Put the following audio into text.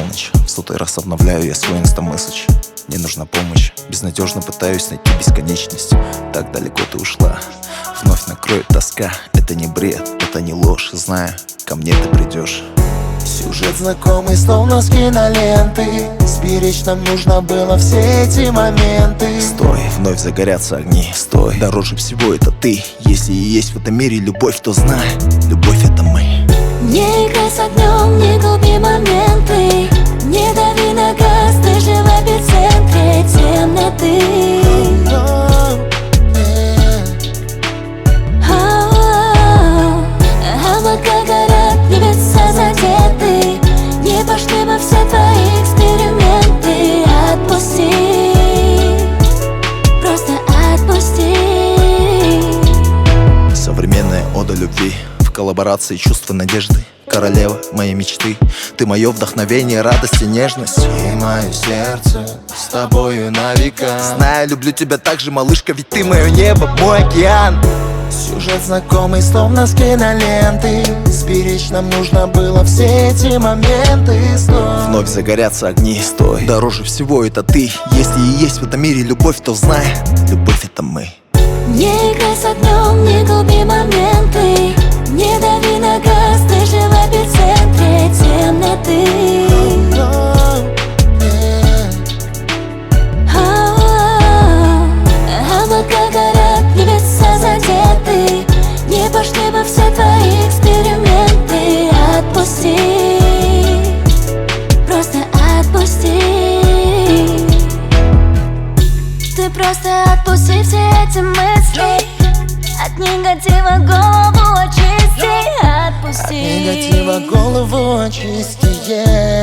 полночь. В 100-й раз обновляю я свой инстамессидж. Мне нужна помощь, безнадежно пытаюсь найти бесконечность. Так далеко ты ушла, вновь накроет тоска. Это не бред, это не ложь, знаю, ко мне ты придешь. Сюжет знакомый, словно с киноленты. Сберечь нам нужно было все эти моменты. Стой, вновь загорятся огни. Стой, дороже всего это ты. Если и есть в этом мире любовь, то знай, любовь это мы. Не играй с огнем, не губи моменты. Не дави на газ, ты же в эпицентре темноты. Облака горят, небеса задеты. Не пошли бы все твои эксперименты. Отпусти, просто отпусти. Современная ода любви в коллаборации чувства надежды. Королева моей мечты, ты мое вдохновение, радость и нежность. И мое сердце с тобою на века. Знаю, люблю тебя так же, малышка, ведь ты мое небо, мой океан. Сюжет знакомый, словно с киноленты. Сберечь нам нужно было все эти моменты. Стой. Вновь загорятся огни. Стой, дороже всего это ты. Если и есть в этом мире любовь, то знай, любовь это мы. Не играй с огнем, не губи моменты. Не дави на газ, ты же в эпицентре темноты. Облака горят, небеса задеты. Не пошли бы все твои эксперименты. Отпусти, просто отпусти. Ты просто отпусти все эти мысли. От негатива голову очисти. Отпусти. От негатива голову очисти, yeah.